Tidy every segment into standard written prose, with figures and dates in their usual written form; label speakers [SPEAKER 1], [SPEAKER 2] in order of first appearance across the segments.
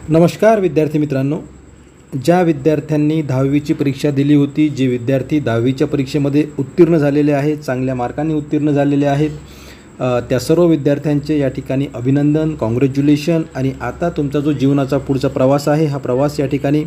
[SPEAKER 1] नमस्कार विद्यार्थी मित्रांनो, ज्या विद्यार्थ्यांनी 10वीची परीक्षा दिली होती, जे विद्यार्थी 10वीच्या परीक्षेमध्ये उत्तीर्ण झालेले आहेत, चांगल्या मार्कांनी उत्तीर्ण झालेले आहेत, त्या सर्व विद्यार्थ्यांचे या ठिकाणी अभिनंदन, कॉंग्रॅच्युलेशन. आणि आता तुमचा जो जीवनाचा पुढचा प्रवास आहे, हा प्रवास या ठिकाणी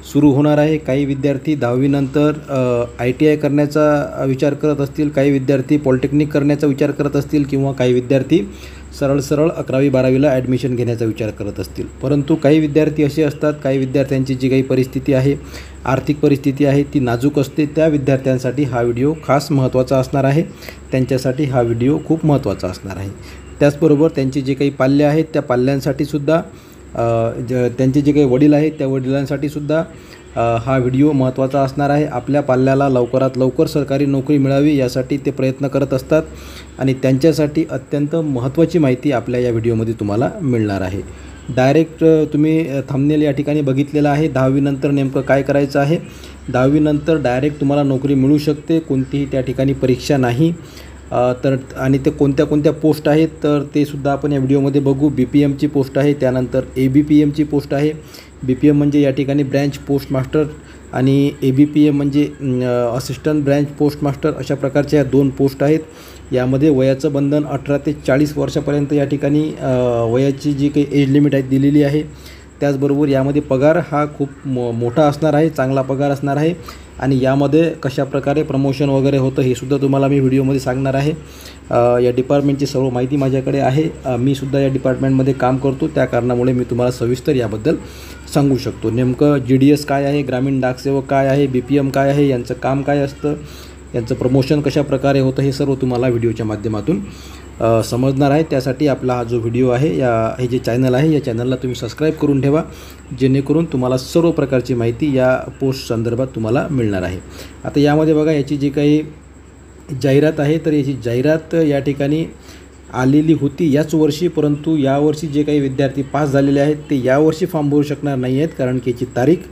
[SPEAKER 1] सुरू होणार आहे. काही विद्यार्थी 10वीनंतर ITI करण्याचा विचार करत असतील, काही विद्यार्थी पॉलिटेक्निक करण्याचा विचार करत असतील, किंवा काही विद्यार्थी सरळ 11वी-12वीला ॲडमिशन घेण्याचा विचार करत असतील. परंतु काही विद्यार्थी असे असतात, काही विद्यार्थ्यांची जी काही परिस्थिती आहे, आर्थिक परिस्थिती आहे, ती नाजूक असते. त्या विद्यार्थ्यांसाठी हा व्हिडिओ खास महत्त्वाचा असणार आहे. त्यांच्यासाठी हा व्हिडिओ खूप महत्त्वाचा असणार आहे. त्याचबरोबर त्यांचे जे काही पाल्य आहेत, त्या पाल्यांसाठीसुद्धा, त्यांचे जे काही वडील आहेत, त्या वडिलांसाठीसुद्धा हा व्हिडिओ महत्त्वाचा असणार आहे. आपल्या पाल्याला लवकरात लवकर सरकारी नोकरी मिळावी यासाठी ते प्रयत्न करत असतात, आणि त्यांच्यासाठी अत्यंत महत्त्वाची माहिती आपल्या या व्हिडिओमध्ये तुम्हाला मिळणार आहे. डायरेक्ट तुम्ही थंबनेल या ठिकाणी बघितलेला आहे. 10वीनंतर नेमकं काय करायचं आहे. 10वीनंतर डायरेक्ट तुम्हाला नोकरी मिळू शकते, कोणतीही त्या ठिकाणी परीक्षा नाही. तर आणि ते कोणत्या कोणत्या पोस्ट आहेत, तर ते सुद्धा आपण या व्हिडिओमध्ये बघू. BPMची पोस्ट आहे, त्यानंतर ABPMची पोस्ट आहे. BPM म्हणजे या ठिकाणी ब्रँच पोस्ट मास्टर, आणि ABPM म्हणजे असिस्टंट ब्रँच पोस्ट मास्टर. अशा प्रकारच्या या दोन पोस्ट आहेत. यामध्ये वयाचं बंधन 18 ते 40 वर्षापर्यंत या ठिकाणी वयाची जी काही एज लिमिट आहे दिलेली आहे. त्याचबरोबर यामध्ये पगार हा खूप मोठा असणार आहे, चांगला पगार असणार आहे. आणि यामध्ये कशाप्रकारे प्रमोशन वगैरे होतं हे सुद्धा तुम्हाला मी व्हिडिओमध्ये सांगणार आहे. या डिपार्टमेंटची सर्व माहिती माझ्याकडे आहे. मी सुद्धा या डिपार्टमेंटमध्ये काम करतो, त्या कारणामुळे मी तुम्हाला सविस्तर याबद्दल सांगू शकतो. नेमकं GDS काय आहे, ग्रामीण डाकसेवक काय आहे, BPM काय आहे, यांचं काम काय असतं, यांचं प्रमोशन कशाप्रकारे होतं, हे सर्व तुम्हाला व्हिडिओच्या माध्यमातून समजणार आहे. त्यासाठी आपला हा जो व्हिडिओ आहे, हे जे चॅनल आहे, या चॅनलला तुम्ही सबस्क्राईब करून ठेवा, जेणेकरून तुम्हाला सर्व प्रकारची माहिती या पोस्ट संदर्भात तुम्हाला मिळणार आहे. आता यामध्ये बघा, याची जी काही जाहिरात आहे, तर याची जाहिरात या ठिकाणी आलेली होती याच वर्षी, परंतु यावर्षी जे काही विद्यार्थी पास झालेले आहेत ते यावर्षी फॉर्म भरू शकणार नाही आहेत, कारण की याची तारीख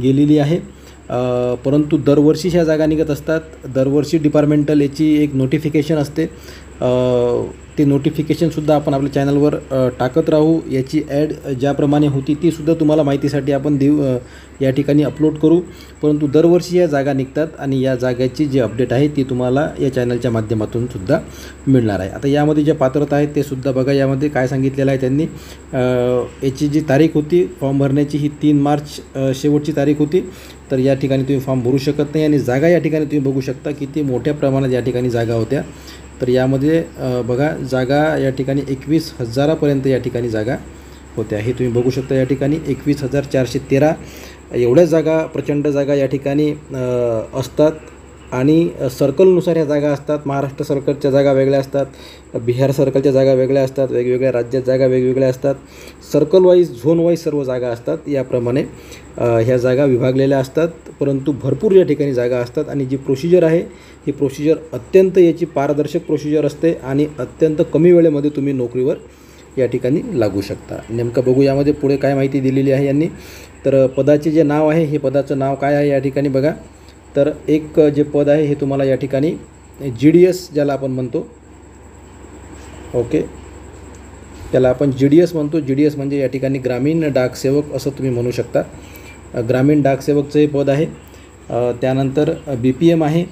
[SPEAKER 1] गेलेली आहे. परंतु दरवर्षी ह्या जागा निघत असतात. दरवर्षी डिपार्टमेंटल याची एक नोटिफिकेशन असते. ते नोटिफिकेशनसुद्धा आपण आपल्या चॅनलवर टाकत राहू. याची ॲड ज्याप्रमाणे होती तीसुद्धा तुम्हाला माहितीसाठी आपण या ठिकाणी अपलोड करू. परंतु दरवर्षी या जागा निघतात, आणि या जागाची जी अपडेट आहे ती तुम्हाला या चॅनलच्या माध्यमातून सुद्धा मिळणार आहे. आता यामध्ये ज्या पात्रता आहेत ते सुद्धा बघा. यामध्ये काय सांगितलेलं आहे त्यांनी, याची जी तारीख होती फॉर्म भरण्याची, ही 3 मार्च शेवटची तारीख होती. तर या ठिकाणी तुम्ही फॉर्म भरू शकत नाही. आणि जागा या ठिकाणी तुम्ही बघू शकता किती मोठ्या प्रमाणात या ठिकाणी जागा होत्या. तर यामध्ये बघा, जागा या ठिकाणी 21,000पर्यंत या ठिकाणी जागा होत्या. हे तुम्ही बघू शकता. या ठिकाणी 21,413 एवढ्या जागा, प्रचंड जागा या ठिकाणी असतात. आणि सर्कलनुसार ह्या जागा असतात. महाराष्ट्र सर्कलच्या जागा वेगळ्या असतात, बिहार सर्कलच्या जागा वेगळ्या असतात, वेगवेगळ्या राज्यात जागा वेगवेगळ्या असतात. सर्कल वाईज, झोन वाईज सर्व जागा असतात. याप्रमाणे ह्या जागा विभागलेल्या असतात. परंतु भरपूर या ठिकाणी जागा असतात. आणि जी प्रोसिजर आहे, ही प्रोसिजर अत्यंत याची पारदर्शक प्रोसिजर असते, आणि अत्यंत कमी वेळेमध्ये तुम्ही नोकरीवर या ठिकाणी लागू शकता. नेमकं बघू यामध्ये पुढे काय माहिती दिलेली आहे यांनी. तर पदाचे जे नाव आहे, हे पदाचं नाव काय आहे या ठिकाणी बघा. तर एक जे पद आहे हे तुम्हाला या ठिकाणी GDS ज्याला आपण म्हणतो, ओके, त्याला आपण GDS म्हणतो. GDS म्हणजे या ठिकाणी ग्रामीण डाकसेवक असं तुम्ही म्हणू शकता. ग्रामीण डाकसेवकचं हे पद आहे. त्यानंतर BPM आहे,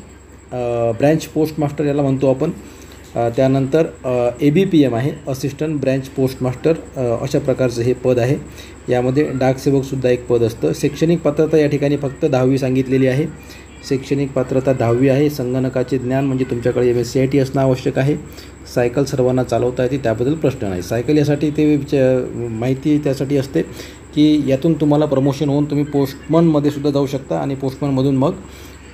[SPEAKER 1] ब्रँच पोस्ट मास्टर याला म्हणतो आपण. त्यानंतर ABPM आहे, असिस्टंट ब्रँच पोस्ट मास्टर. अशा प्रकारचं हे पद आहे. यामध्ये डाकसेवकसुद्धा एक पद असतं. शैक्षणिक पात्रता या ठिकाणी फक्त 10वी सांगितलेली आहे. शैक्षणिक पात्रता 10वी आहे. संगणकाचे ज्ञान म्हणजे तुमच्याकडे MSCIT असणं आवश्यक आहे. सायकल सर्वांना चालवता येते, त्याबद्दल प्रश्न नाही. सायकल यासाठी ते माहिती त्यासाठी असते की यातून तुम्हाला प्रमोशन होऊन तुम्ही पोस्टमनमध्ये सुद्धा जाऊ शकता, आणि पोस्टमनमधून मग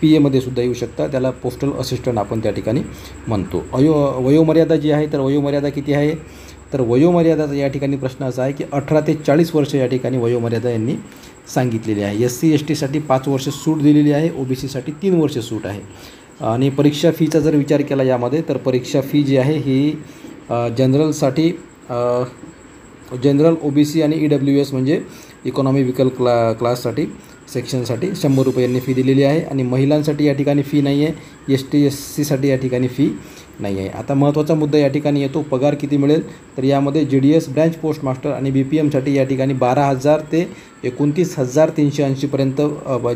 [SPEAKER 1] PA सुद्धा येऊ शकता. त्याला पोस्टल असिस्टंट आपण त्या ठिकाणी म्हणतो. वयोमर्यादा जी आहे, तर वयोमर्यादा किती आहे, तर वयोमर्यादाचा या ठिकाणी प्रश्न असा आहे की 18 ते 40 वर्ष या ठिकाणी वयोमर्यादा यांनी सांगितलेली आहे. SC ST साठी 5 वर्ष सूट दिलेली आहे. OBC साठी 3 वर्ष सूट आहे. आणि परीक्षा फीचा जर विचार केला यामध्ये, तर परीक्षा फी जी आहे ही जनरलसाठी, जनरल, OBC आणि EWS म्हणजे इकॉनॉमिकल क्लाससाठी, सेक्शनसाठी 100 रुपये यांनी फी दिलेली आहे. आणि महिलांसाठी या ठिकाणी फी नाही आहे. ST SC साठी या ठिकाणी फी नाही आहे. आता महत्त्वाचा मुद्दा या ठिकाणी येतो, पगार किती मिळेल. तर यामध्ये GDS ब्रँच पोस्ट मास्टर आणि BPMसाठी या ठिकाणी 12,000 ते 29,380पर्यंत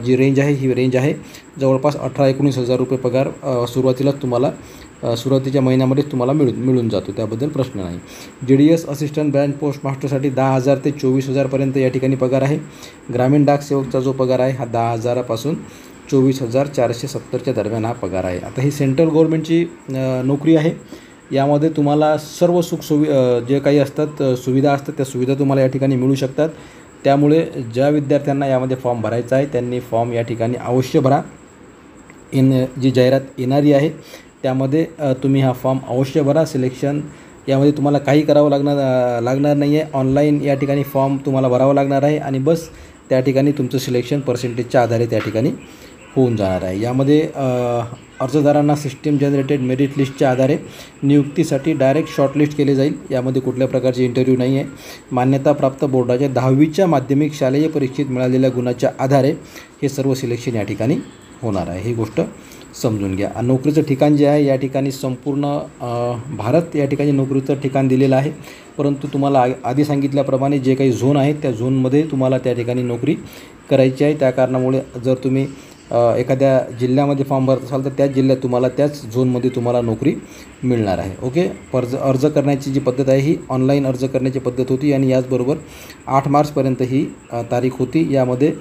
[SPEAKER 1] जी रेंज आहे ही रेंज आहे. जवळपास 18-19,000 रुपये पगार सुरुवातीलाच तुम्हाला सुरुवातीच्या महिन्यामध्येच तुम्हाला मिळून जातो, त्याबद्दल प्रश्न नाही. GDS असिस्टंट ब्रँच पोस्ट मास्टरसाठी 10,000 ते 24,000पर्यंत या ठिकाणी पगार आहे. ग्रामीण डाक सेवकचा जो पगार आहे हा 10,000पासून 24,470च्या दरम्यान हा पगार आहे. आता ही सेंट्रल गव्हर्नमेंटची नोकरी आहे. यामध्ये तुम्हाला सर्व जे काही असतात सुविधा असतात त्या सुविधा तुम्हाला या ठिकाणी मिळू शकतात. त्यामुळे ज्या विद्यार्थ्यांना यामध्ये फॉर्म भरायचा आहे त्यांनी फॉर्म या ठिकाणी अवश्य भरा. जी जाहिरात येणारी आहे त्यामध्ये तुम्ही हा फॉर्म अवश्य भरा. सिलेक्शन यामध्ये तुम्हाला काही करावं लागणार नाही आहे. ऑनलाईन या ठिकाणी फॉर्म तुम्हाला भरावा लागणार आहे आणि बस त्या ठिकाणी तुमचं सिलेक्शन पर्सेंटेजच्या आधारे त्या ठिकाणी होऊन जाणार आहे. यामध्ये अर्जदारांना सिस्टीम जनरेटेड मेरिट लिस्टच्या आधारे नियुक्तीसाठी डायरेक्ट शॉर्टलिस्ट केले जाईल. यामध्ये कुठल्या प्रकारचे इंटरव्ह्यू नाही आहे. मान्यताप्राप्त बोर्डाच्या 10वीच्या माध्यमिक शालेय परीक्षेत मिळालेल्या गुणाच्या आधारे हे सर्व सिलेक्शन या ठिकाणी होणार आहे. ही गोष्ट समजून घ्या. नोकरीचं ठिकाण जे आहे या ठिकाणी संपूर्ण भारत या ठिकाणी नोकरीचं ठिकाण दिलेलं आहे. परंतु तुम्हाला आधी सांगितल्याप्रमाणे जे काही झोन आहेत त्या झोनमध्ये तुम्हाला त्या ठिकाणी नोकरी करायची आहे. त्या कारणामुळे जर तुम्ही एखाद्या जिल्ह्यामध्ये फॉर्म भरत असाल तर त्याच जिल्ह्यात तुम्हाला त्याच झोनमध्ये तुम्हाला नोकरी मिळणार आहे. ओके. अर्ज करण्याची जी पद्धत आहे ही ऑनलाईन अर्ज करण्याची पद्धत होती आणि याचबरोबर 8 मार्चपर्यंत ही तारीख होती. यामध्ये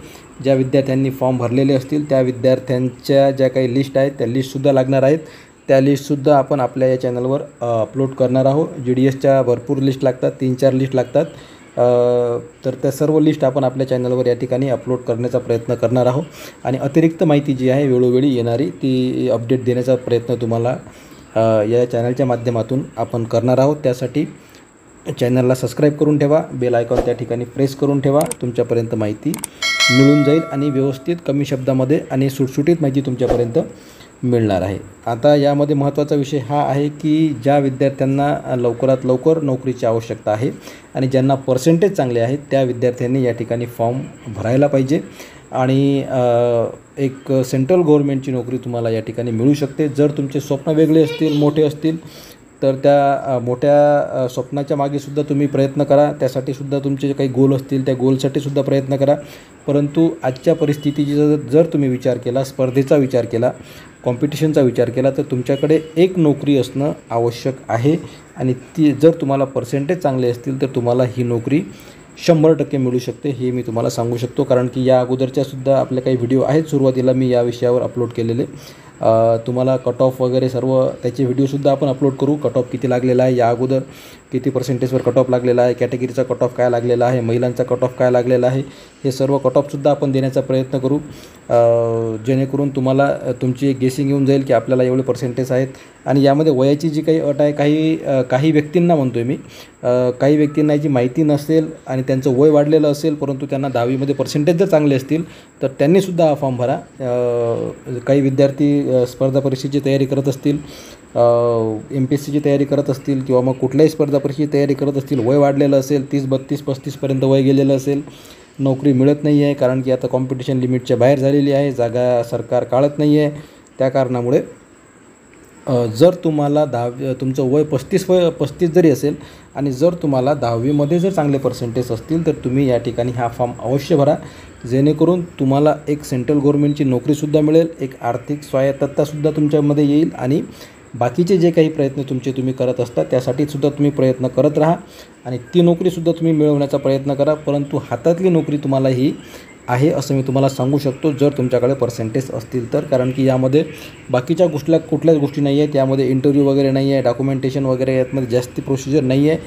[SPEAKER 1] ज्या विद्यार्थ्यांनी फॉर्म भरलेले असतील त्या विद्यार्थ्यांच्या ज्या काही लिस्ट आहेत त्या लिस्टसुद्धा लागणार आहेत. त्या लिस्टसुद्धा आपण आपल्या या चॅनलवर अपलोड करणार आहोत. GDSच्या भरपूर लिस्ट लागतात, 3-4 लिस्ट लागतात. तर त्या सर्व लिस्ट आपण आपल्या चॅनलवर या ठिकाणी अपलोड करण्याचा प्रयत्न करणार आहोत आणि अतिरिक्त माहिती जी आहे वेळोवेळी येणारी ती अपडेट देण्याचा प्रयत्न तुम्हाला या चॅनलच्या माध्यमातून आपण करणार आहोत. त्यासाठी चॅनलला सबस्क्राईब करून ठेवा, बेल आयकॉन त्या ठिकाणी प्रेस करून ठेवा. तुमच्यापर्यंत माहिती मिळून जाईल आणि व्यवस्थित कमी शब्दामध्ये आणि सुटसुटीत माहिती तुमच्यापर्यंत मिळणार आहे. आता यामध्ये महत्त्वाचा विषय हा आहे की ज्या विद्यार्थ्यांना लवकरात लवकर नोकरीची आवश्यकता आहे आणि ज्यांना पर्सेंटेज चांगले आहेत त्या विद्यार्थ्यांनी या ठिकाणी फॉर्म भरायला पाहिजे आणि एक सेंट्रल गव्हर्नमेंटची नोकरी तुम्हाला या ठिकाणी मिळू शकते. जर तुमचे स्वप्न वेगळे असतील, मोठे असतील तर त्या मोठ्या स्वप्नाच्या मागेसुद्धा तुम्ही प्रयत्न करा. त्यासाठीसुद्धा तुमचे जे काही गोल असतील त्या गोलसाठीसुद्धा प्रयत्न करा. परंतु आजच्या परिस्थितीचा जर तुम्ही विचार केला, स्पर्धेचा विचार केला, कॉम्पिटिशनचा विचार केला तर तुमच्याकडे एक नोकरी असणं आवश्यक आहे आणि ती जर तुम्हाला पर्सेंटेज चांगले असतील तर तुम्हाला ही नोकरी 100% मिळू शकते. हे मी तुम्हाला सांगू शकतो कारण की या अगोदरच्यासुद्धा आपले काही व्हिडिओ आहेत. सुरुवातीला मी या विषयावर अपलोड केलेले. तुम्हाला कट ऑफ वगैरे सर्व त्याचे व्हिडिओसुद्धा आपण अपलोड करू. कट ऑफ किती लागलेला आहे, या अगोदर किती पर्सेंटेजवर कट ऑफ लागलेला आहे, कॅटेगरीचा कट ऑफ काय लागलेला आहे, महिलांचा कट ऑफ काय लागलेला आहे, हे सर्व कट ऑफसुद्धा आपण देण्याचा प्रयत्न करू. जेणेकरून तुम्हाला तुमची एक गेसिंग येऊन जाईल की आपल्याला एवढे पर्सेंटेज आहेत. आणि यामध्ये वयाची जी काही अट आहे, काही व्यक्तींना म्हणतो आहे मी, काही व्यक्तींना याची माहिती नसेल आणि त्यांचं वय वाढलेलं असेल परंतु त्यांना 10वीमध्ये पर्सेंटेज जर चांगले असतील तर त्यांनीसुद्धा हा फॉर्म भरा. काही विद्यार्थी स्पर्धा परीक्षेची तयारी करत असतील, MPSCची तयारी करत असतील किंवा मग कुठल्याही स्पर्धा परीक्षेची तयारी करत असतील, वय वाढलेलं असेल, 30, 32, 35पर्यंत वय गेलेलं असेल, नोकरी मिळत नाही आहे कारण की आता कॉम्पिटिशन लिमिटच्या बाहेर झालेली आहे, जागा सरकार काढत नाही आहे. त्या कारणामुळे जर तुम्हाला तुमचं वय 35 जरी असेल आणि जर तुम्हाला 10वीमध्ये जर चांगले पर्सेंटेज असतील तर तुम्ही या ठिकाणी हा फॉर्म अवश्य भरा. जेणेकरून तुम्हाला एक सेंट्रल गव्हर्नमेंटची नोकरीसुद्धा मिळेल, एक आर्थिक स्वायत्ततासुद्धा तुमच्यामध्ये येईल आणि बाकीचे जे काही प्रयत्न तुम्ही करत असता त्यासाठीसुद्धा तुम्ही प्रयत्न करत राहा आणि ती नोकरीसुद्धा तुम्ही मिळवण्याचा प्रयत्न करा. परंतु हातातली नोकरी तुम्हाला ही आहे असं मी तुम्हाला सांगू शकतो जर तुमच्याकडे पर्सेंटेज असतील तर. कारण की यामध्ये बाकीच्या कुठल्याच गोष्टी नाही आहेत. यामध्ये इंटरव्ह्यू वगैरे नाही आहे, डॉक्युमेंटेशन वगैरे यामध्ये जास्ती प्रोसिजर नाही आहे.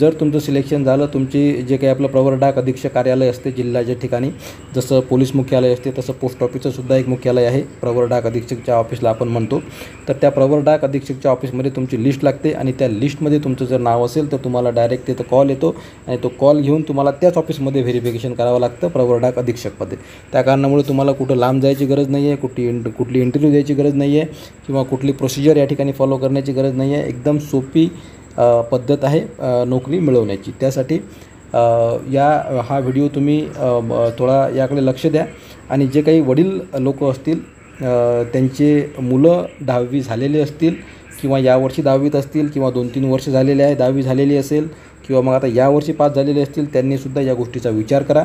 [SPEAKER 1] जर तुमचं सिलेक्शन झालं, तुमची जे काही आपलं प्रवर डाक अधीक्षक कार्यालय असते जिल्ह्याच्या ठिकाणी, जसं पोलीस मुख्यालय असते तसं पोस्ट ऑफिसचंसुद्धा एक मुख्यालय आहे, प्रवर डाक अधीक्षकच्या ऑफिसला आपण म्हणतो. तर त्या प्रवर डाक अधीक्षकच्या ऑफिसमध्ये तुमची लिस्ट लागते आणि त्या लिस्टमध्ये तुमचं जर नाव असेल तर तुम्हाला डायरेक्ट तिथं कॉल येतो आणि तो कॉल घेऊन तुम्हाला त्याच ऑफिसमध्ये व्हेरिफिकेशन करावं लागतं प्रवर डाक अधीक्षकमध्ये. त्या कारणामुळे तुम्हाला कुठं लांब जायची गरज नाही आहे, कुठली इंटरव्ह्यू द्यायची गरज नाही आहे किंवा कुठली प्रोसिजर या ठिकाणी फॉलो करण्याची गरज नाही आहे. एकदम सोपी पद्धत आहे नोकरी मिळवण्याची. त्यासाठी हा व्हिडिओ तुम्ही थोडा याकडे लक्ष द्या आणि जे काही वडील लोक असतील त्यांचे मुलं 10वी झालेले असतील, किंवा यावर्षी 10वीत असतील किंवा 2-3 वर्ष झालेले आहे 10वी झालेली असेल किंवा मग आता यावर्षी पास झालेले असतील, त्यांनीसुद्धा या गोष्टीचा विचार करा.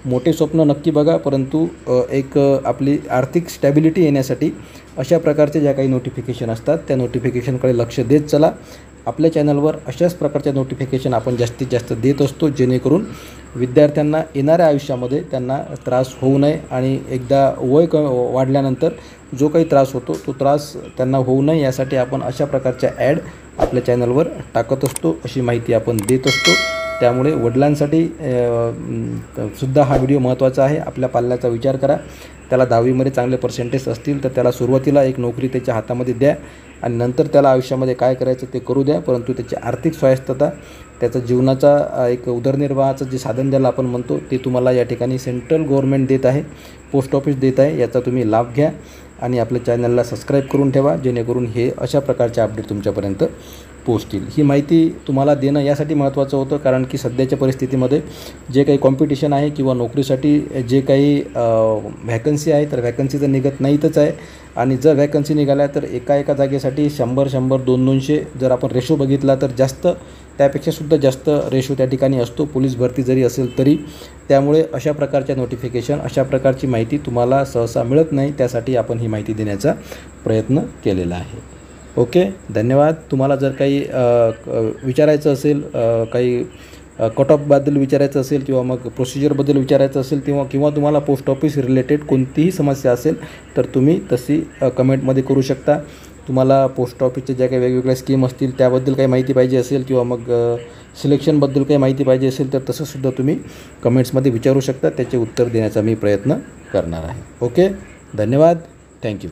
[SPEAKER 1] मोठे स्वप्न नक्की बघा, परंतु एक आपली आर्थिक स्टॅबिलिटी येण्यासाठी अशा प्रकारचे ज्या काही नोटिफिकेशन असतात त्या नोटिफिकेशनकडे लक्ष देत चला. आपल्या चॅनलवर अशाच प्रकारच्या नोटिफिकेशन आपण जास्तीत जास्त देत असतो, जेणेकरून विद्यार्थ्यांना येणाऱ्या आयुष्यामध्ये त्यांना त्रास होऊ नये आणि एकदा वय वाढल्यानंतर जो काही त्रास होतो तो त्रास त्यांना होऊ नये यासाठी आपण अशा प्रकारच्या ॲड आपल्या चॅनलवर टाकत असतो, अशी माहिती आपण देत असतो. त्यामुळे वडिलांसाठी सुद्धा हा व्हिडिओ महत्त्वाचा आहे. आपल्या पाल्याचा विचार करा. त्याला 10वीमध्ये चांगले पर्सेंटेज असतील तर त्याला सुरुवातीला एक नोकरी त्याच्या हातामध्ये द्या आणि नंतर त्याला आयुष्यामध्ये काय करायचं ते करू द्या, परंतु त्याची आर्थिक स्वायत्तता, त्याचा जीवनाचा एक उदरनिर्वाहाचं जे साधन ज्याला आपण म्हणतो ते तुम्हाला या ठिकाणी सेंट्रल गव्हर्नमेंट देत आहे, पोस्ट ऑफिस देत आहे. याचा तुम्ही लाभ घ्या आणि आपल्या चॅनलला सबस्क्राईब करून ठेवा, जेणेकरून हे अशा प्रकारचे अपडेट तुमच्यापर्यंत पोहोचतील. ही माहिती तुम्हाला देणं यासाठी महत्त्वाचं होतं, कारण की सध्याच्या परिस्थितीमध्ये जे काही कॉम्पिटिशन आहे किंवा नोकरीसाठी जे काही व्हॅकन्सी आहे तर व्हॅकन्सी तर निघत नाहीतच आहे. आणि जर व्हॅकन्सी निघाल्या तर एका जागेसाठी 100, 200 जर आपण रेशो बघितला तर जास्त, त्यापेक्षासुद्धा जास्त रेशो त्या ठिकाणी असतो, पोलीस भरती जरी असेल तरी. त्यामुळे अशा प्रकारच्या नोटिफिकेशन, अशा प्रकारची माहिती तुम्हाला सहसा मिळत नाही, त्यासाठी आपण ही माहिती देण्याचा प्रयत्न केलेला आहे. ओके, धन्यवाद. तुम्हाला जर काही विचारायचं असेल, काही कट ऑफबद्दल विचारायचं असेल किंवा मग प्रोसिजरबद्दल विचारायचं असेल किंवा तुम्हाला पोस्ट ऑफिस रिलेटेड कोणतीही समस्या असेल तर तुम्ही तशी कमेंटमध्ये करू शकता. तुम्हाला पोस्ट ऑफिसच्या ज्या काही वेगवेगळ्या स्कीम असतील त्याबद्दल काही माहिती पाहिजे असेल किंवा मग सिलेक्शनबद्दल काही माहिती पाहिजे असेल तर तसंसुद्धा तुम्ही कमेंट्समध्ये विचारू शकता. त्याचे उत्तर देण्याचा मी प्रयत्न करणार आहे. ओके, धन्यवाद. थँक्यू.